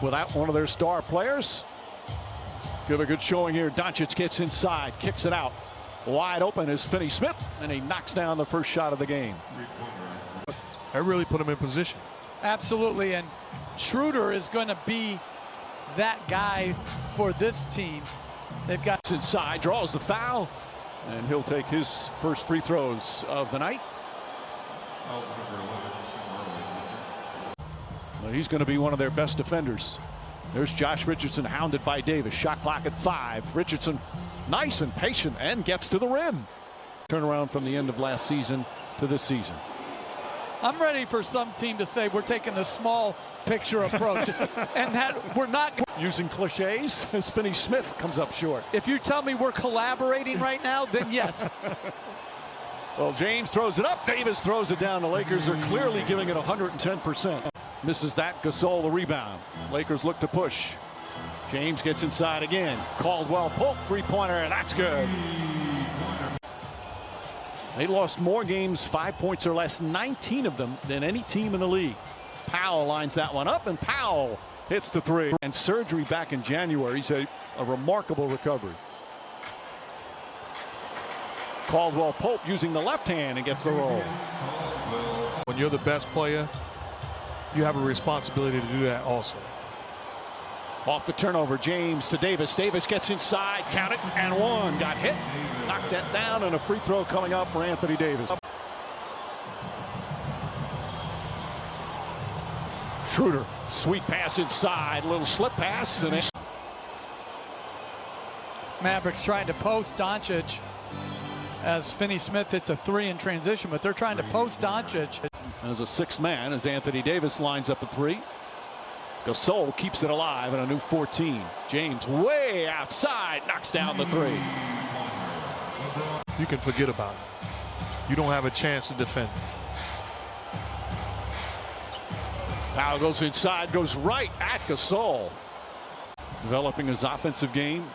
without one of their star players. Give a good showing here. Doncic gets inside, kicks it out. Wide open is Finney Smith, and he knocks down the first shot of the game. That really put him in position. Absolutely, and Schroeder is going to be that guy for this team. They've got inside, draws the foul, and he'll take his first free throws of the night. Well, he's going to be one of their best defenders. There's Josh Richardson hounded by Davis. Shot clock at 5. Richardson nice and patient and gets to the rim. Turnaround from the end of last season to this season. I'm ready for some team to say we're taking a small picture approach and that we're not using cliches as Finney Smith comes up short. If you tell me we're collaborating right now, then yes. Well, James throws it up. Davis throws it down. The Lakers are clearly giving it 110%. Misses that. Gasol the rebound. Lakers look to push. James gets inside again. Caldwell Pope three-pointer, and that's good. They lost more games 5 points or less, 19 of them, than any team in the league. Powell lines that one up, and Powell hits the three. And surgery back in January. He's a remarkable recovery. Caldwell Pope using the left hand and gets the roll. When you're the best player, you have a responsibility to do that also. Off the turnover, James to Davis. Davis gets inside, count it, and one. Got hit, knocked that down, and a free throw coming up for Anthony Davis. Schroeder, sweet pass inside, little slip pass, and Mavericks trying to post Doncic as Finney Smith hits a 3 in transition, but they're trying to post Doncic. As a 6th man, as Anthony Davis lines up a 3. Gasol keeps it alive in a new 14. James way outside, knocks down the 3. You can forget about it. You don't have a chance to defend. Powell goes inside, goes right at Gasol. Developing his offensive game.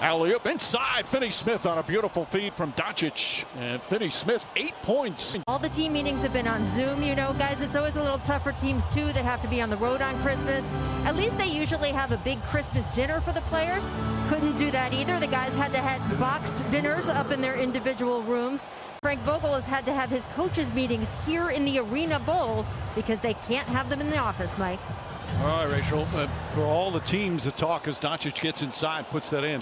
Alley-oop inside. Finney Smith on a beautiful feed from Doncic. And Finney Smith, 8 points. All the team meetings have been on Zoom. You know, guys, it's always a little tough for teams, too, that have to be on the road on Christmas. At least they usually have a big Christmas dinner for the players. Couldn't do that either. The guys had to have boxed dinners up in their individual rooms. Frank Vogel has had to have his coaches meetings here in the Arena Bowl because they can't have them in the office, Mike. All right, Rachel. For all the teams that talk as Doncic gets inside, puts that in.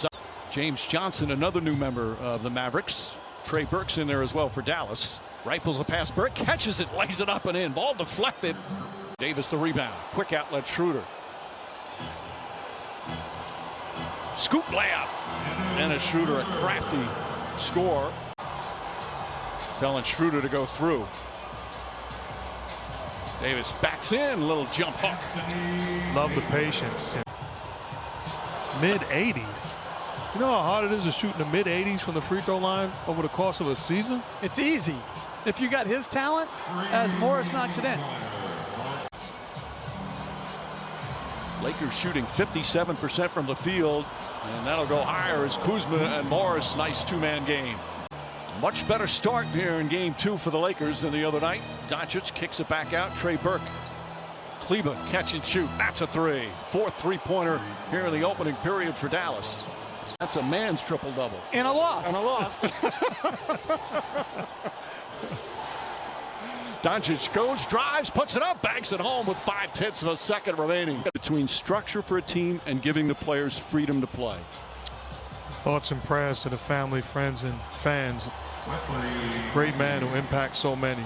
James Johnson, another new member of the Mavericks. Trey Burke's in there as well for Dallas. Rifles a pass. Burke catches it, lays it up and in. Ball deflected. Davis the rebound. Quick outlet Schroeder. Scoop layup. And a Schroeder, a crafty score. Telling Schroeder to go through. Davis backs in. Little jump hook. Love the patience. Mid-80s. You know how hard it is to shoot in the mid-80s from the free throw line over the course of a season? It's easy. If you got his talent, as Morris knocks it in. Lakers shooting 57% from the field, and that'll go higher as Kuzma and Morris. Nice two-man game. Much better start here in game 2 for the Lakers than the other night. Doncic kicks it back out. Trey Burke. Kleba catch and shoot. That's a 3. 4th three-pointer here in the opening period for Dallas. That's a man's triple-double. And a loss. And a loss. Doncic goes, drives, puts it up, banks it home with 5/10 of a second remaining. Between structure for a team and giving the players freedom to play. Thoughts and prayers to the family, friends, and fans. Great man who impacts so many.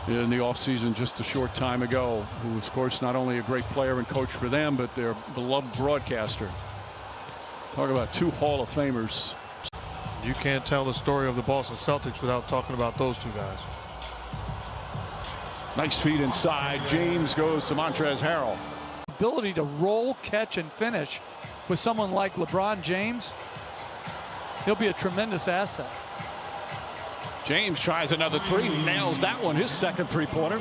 In the offseason just a short time ago, who was, of course, not only a great player and coach for them, but their beloved broadcaster. Talk about 2 Hall of Famers. You can't tell the story of the Boston Celtics without talking about those 2 guys. Nice feed inside. James goes to Montrezl Harrell. Ability to roll, catch, and finish with someone like LeBron James, he'll be a tremendous asset. James tries another 3, nails that one, his 2nd three-pointer.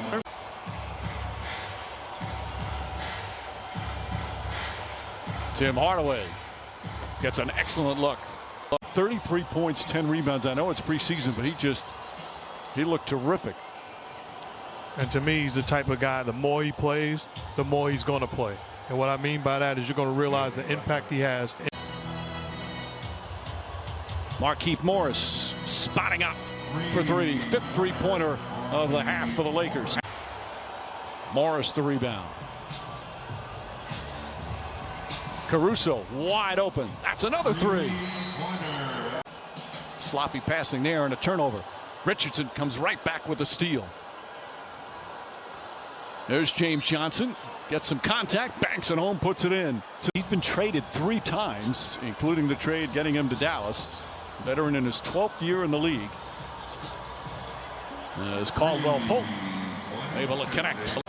Tim Hardaway gets an excellent look. 33 points, 10 rebounds. I know it's preseason, but he looked terrific. And to me, he's the type of guy, the more he plays, the more he's going to play. And what I mean by that is you're going to realize the impact he has. Markieff Morris spotting up for three. Fifth three-pointer of the half for the Lakers. Morris the rebound. Caruso wide open. That's another three. Sloppy passing there and a turnover. Richardson comes right back with a steal. There's James Johnson. Gets some contact, banks it home, puts it in. So he's been traded 3 times, including the trade getting him to Dallas. Veteran in his 12th year in the league. As Caldwell Pope able to connect.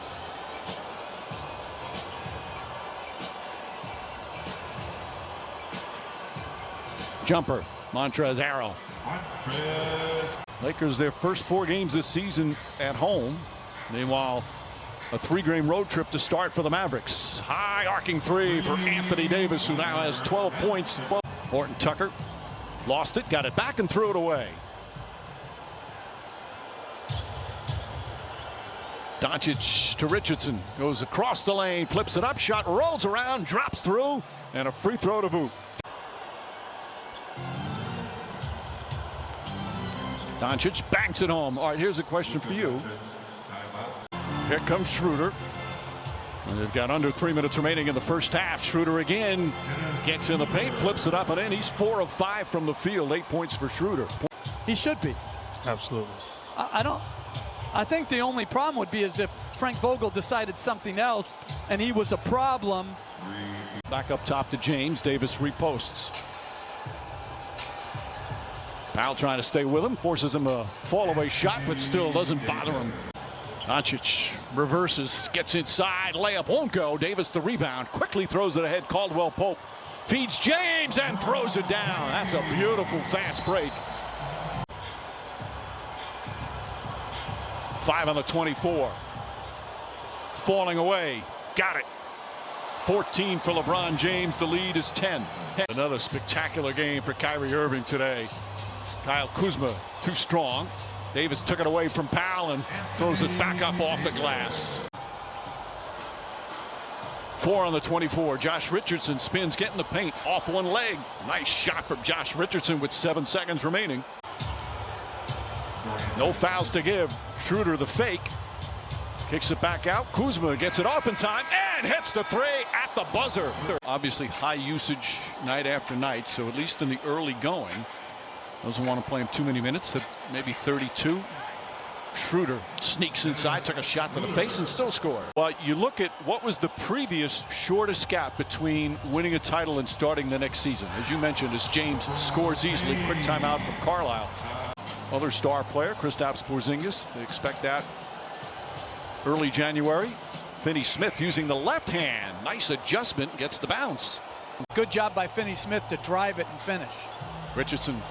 Jumper, Montrezl Harrell. Lakers their first 4 games this season at home. Meanwhile, a 3-game road trip to start for the Mavericks. High arcing three for Anthony Davis, who now has 12 points. Horton Tucker lost it, got it back and threw it away. Doncic to Richardson, goes across the lane, flips it up, shot rolls around, drops through, and a free throw to boot. Doncic banks it home. All right, here's a question for you. Here comes Schroeder. And they've got under 3 minutes remaining in the first half. Schroeder again gets in the paint, flips it up and in. He's 4 of 5 from the field. 8 points for Schroeder. He should be. Absolutely. I think the only problem would be is if Frank Vogel decided something else and he was a problem. Back up top to James. Davis reposts. Powell trying to stay with him, forces him a fall-away shot, but still doesn't bother him. Doncic reverses, gets inside, layup won't go. Davis the rebound, quickly throws it ahead. Caldwell Pope feeds James and throws it down. That's a beautiful fast break. 5 on the 24. Falling away, got it. 14 for LeBron James, the lead is 10. Another spectacular game for Kyrie Irving today. Kyle Kuzma too strong. Davis took it away from Powell and throws it back up off the glass. 4 on the 24. Josh Richardson spins, getting the paint off one leg. Nice shot from Josh Richardson with 7 seconds remaining. No fouls to give. Schroeder the fake. Kicks it back out. Kuzma gets it off in time and hits the 3 at the buzzer. Obviously high usage night after night, so at least in the early going. Doesn't want to play him too many minutes, at maybe 32. Schroeder sneaks inside, took a shot to the face and still scored. Well, you look at what was the previous shortest gap between winning a title and starting the next season. As you mentioned, as James scores easily, quick timeout from Carlisle. Other star player, Kristaps Porzingis, they expect that early January. Finney-Smith using the left hand. Nice adjustment, gets the bounce. Good job by Finney-Smith to drive it and finish. Richardson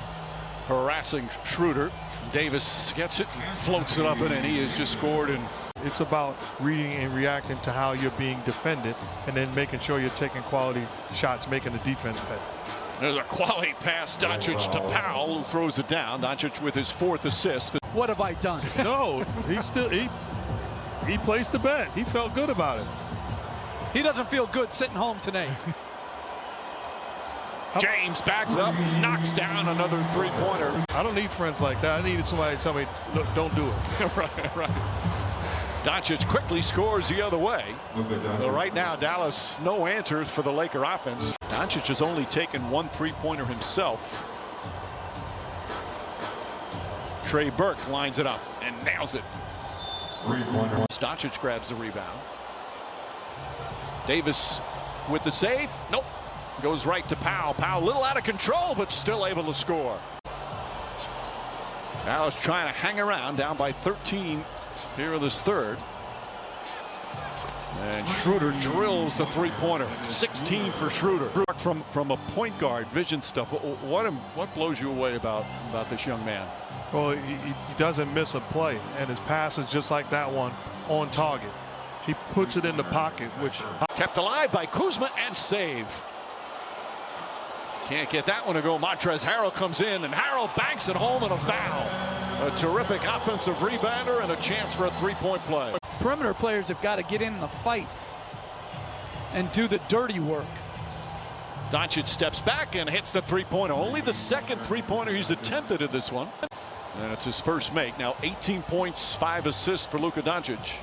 harassing Schroeder. Davis gets it and floats it up and in. He has just scored. And it's about reading and reacting to how you're being defended and then making sure you're taking quality shots, making the defense better. There's a quality pass. Doncic to Powell, who throws it down. Doncic with his 4th assist. What have I done? No, he placed the bet. He felt good about it. He doesn't feel good sitting home tonight. James backs up, knocks down another 3-pointer. I don't need friends like that. I needed somebody to tell me, look, don't do it. right. Doncic quickly scores the other way. Well, right now, Dallas, no answers for the Laker offense. Doncic has only taken 1 3-pointer himself. Trey Burke lines it up and nails it. Doncic grabs the rebound. Davis with the save. Nope. Goes right to Powell. Powell a little out of control, but still able to score. Dallas trying to hang around, down by 13 here in this third. And Schroeder drills the 3-pointer. 16 for Schroeder. From a point guard, vision stuff. What blows you away about this young man? Well, he doesn't miss a play, and his pass is just like that one, on target. He puts it in the pocket, which kept alive by Kuzma and save. Can't get that one to go. Montrezl Harrell comes in, and Harrell banks it home and a foul. A terrific offensive rebounder and a chance for a three-point play. Perimeter players have got to get in the fight and do the dirty work. Doncic steps back and hits the three-pointer. Only the second three-pointer he's attempted in this one. And it's his first make. Now 18 points, 5 assists for Luka Doncic.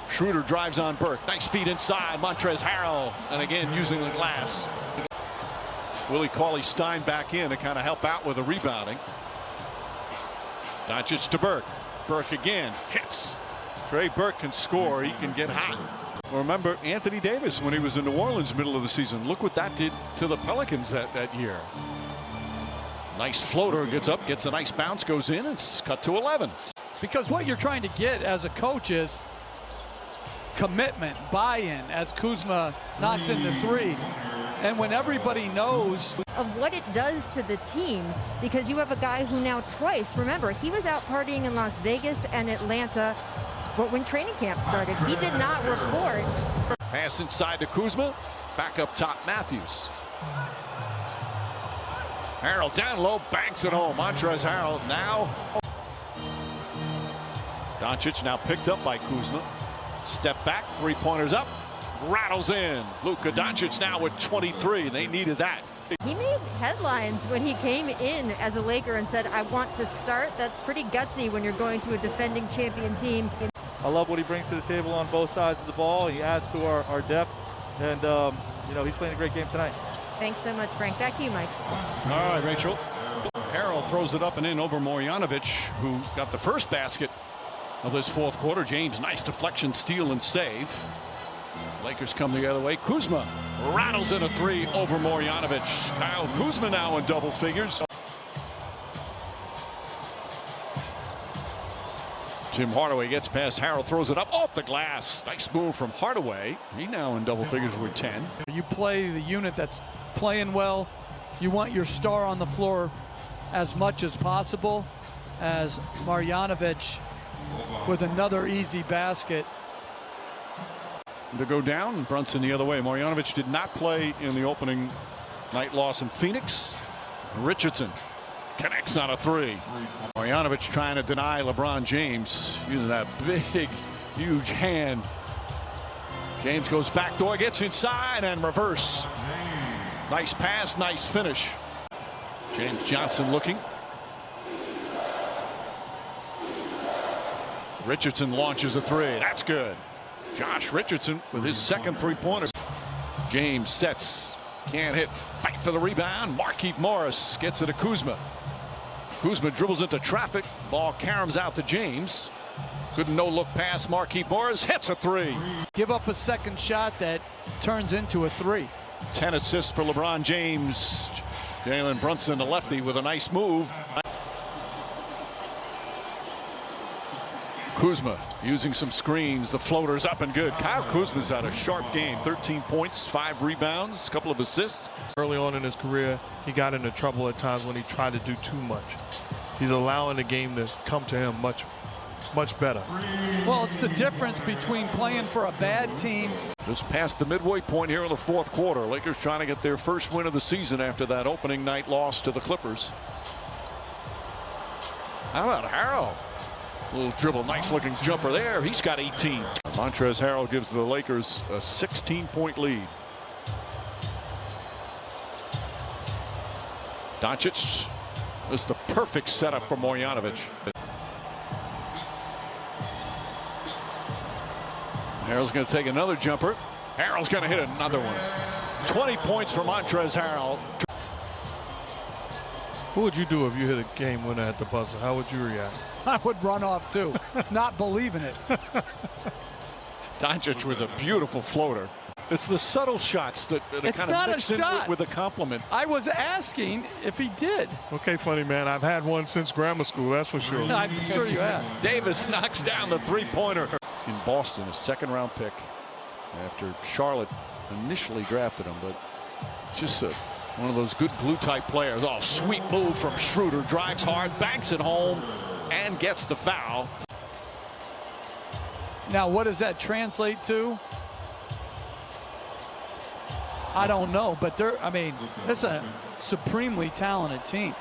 Schroeder drives on Burke. Nice feed inside. Montrezl Harrell. And again, using the glass. Willie Cauley-Stein back in to kind of help out with the rebounding. Doncic to Burke. Burke again. Hits. Trey Burke can score. He can get hot. Remember Anthony Davis when he was in New Orleans middle of the season. Look what that did to the Pelicans that year. Nice floater, gets up, gets a nice bounce, goes in, it's cut to 11. Because what you're trying to get as a coach is commitment, buy-in as Kuzma knocks in the three. And when everybody knows of what it does to the team, because you have a guy who now twice, remember, he was out partying in Las Vegas and Atlanta but when training camp started. He did not report. Pass inside to Kuzma. Back up top, Matthews. Harrell down low, banks it home. Montrezl Harrell now. Doncic now picked up by Kuzma. Step back, three-pointers up. Rattles in. Luka Doncic now with 23. They needed that. He made headlines when he came in as a Laker and said, I want to start. That's pretty gutsy when you're going to a defending champion team. I love what he brings to the table on both sides of the ball. He adds to our depth, and you know, he's playing a great game tonight. Thanks so much, Frank. Back to you, Mike. All right, Rachel. Harrell throws it up and in over Marjanovic, who got the first basket of this fourth quarter. James, nice deflection, steal, and save. Lakers come the other way. Kuzma rattles in a three over Marjanovic. Kyle Kuzma now in double figures. Tim Hardaway gets past Harrell, throws it up off the glass. Nice move from Hardaway. He now in double figures with 10. you play the unit that's playing well, you want your star on the floor as much as possible. As Marjanovic with another easy basket. To go down, Brunson the other way. Marjanovic did not play in the opening night loss in Phoenix. Richardson connects on a three. Marjanovic trying to deny LeBron James using that big, huge hand. James goes backdoor, gets inside and reverse. Nice pass, nice finish. James Johnson looking. Richardson launches a three. That's good. Josh Richardson with his second three-pointer. James sets, can't hit, fight for the rebound. Markieff Morris gets it to Kuzma. Kuzma dribbles into traffic. Ball caroms out to James. Good no-look pass. Markieff Morris hits a three. Give up a second shot that turns into a three. 10 assists for LeBron James. Jalen Brunson, the lefty, with a nice move. Kuzma using some screens. The floater's up and good. Kyle Kuzma's had a sharp game. 13 points, 5 rebounds, a couple of assists. Early on in his career, he got into trouble at times when he tried to do too much. He's allowing the game to come to him much better. Well, it's the difference between playing for a bad team. Just past the midway point here in the fourth quarter. Lakers trying to get their first win of the season after that opening night loss to the Clippers. How about Harrell? Little dribble, nice looking jumper there. He's got 18. Montrezl Harrell gives the Lakers a 16-point lead. Doncic is the perfect setup for Marjanovic. Harrell's going to take another jumper. Harrell's going to hit another one. 20 points for Montrezl Harrell. What would you do if you hit a game winner at the buzzer? How would you react? I would run off too, not believing it. Doncic with a beautiful floater. It's the subtle shots that are kind of mixed in with a compliment. I was asking if he did. Okay, funny man. I've had one since grammar school, that's for sure. I'm sure you have. Davis knocks down the three-pointer. In Boston, a second-round pick after Charlotte initially drafted him, but just one of those good glue-type players. Oh, sweet move from Schroeder. Drives hard, banks it home, and gets the foul. Now, what does that translate to? I don't know, but I mean, it's a supremely talented team.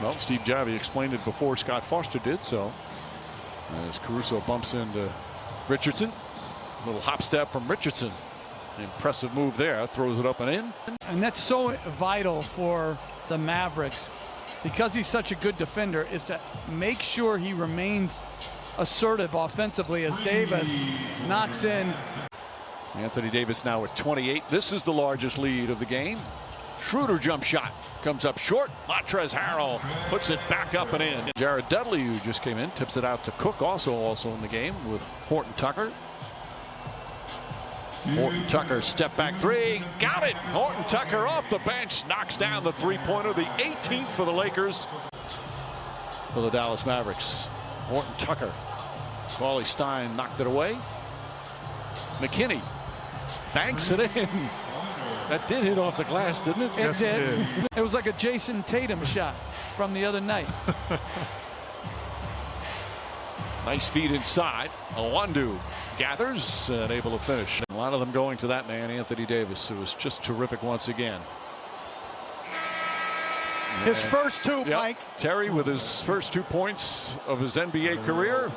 Well, Steve Javie explained it before Scott Foster did so. As Caruso bumps into Richardson. A little hop step from Richardson. Impressive move there. Throws it up and in. And that's so vital for the Mavericks, because he's such a good defender, is to make sure he remains assertive offensively as Davis knocks in. Anthony Davis now at 28. This is the largest lead of the game. Schroeder jump shot comes up short. Montrezl Harrell puts it back up and in. Jared Dudley, who just came in, tips it out to Cook, also in the game with Horton Tucker. Horton Tucker step back three, got it. Horton Tucker off the bench knocks down the three-pointer, the 18th for the Lakers. For the Dallas Mavericks, Horton Tucker. Wally Stein knocked it away. McKinney banks it in. That did hit off the glass, didn't it? Yes, it did. It was like a Jason Tatum shot from the other night. Nice feed inside. Awandu gathers and able to finish. A lot of them going to that man, Anthony Davis, who was just terrific once again. His first two, yep. Mike. Terry with his first 2 points of his NBA career.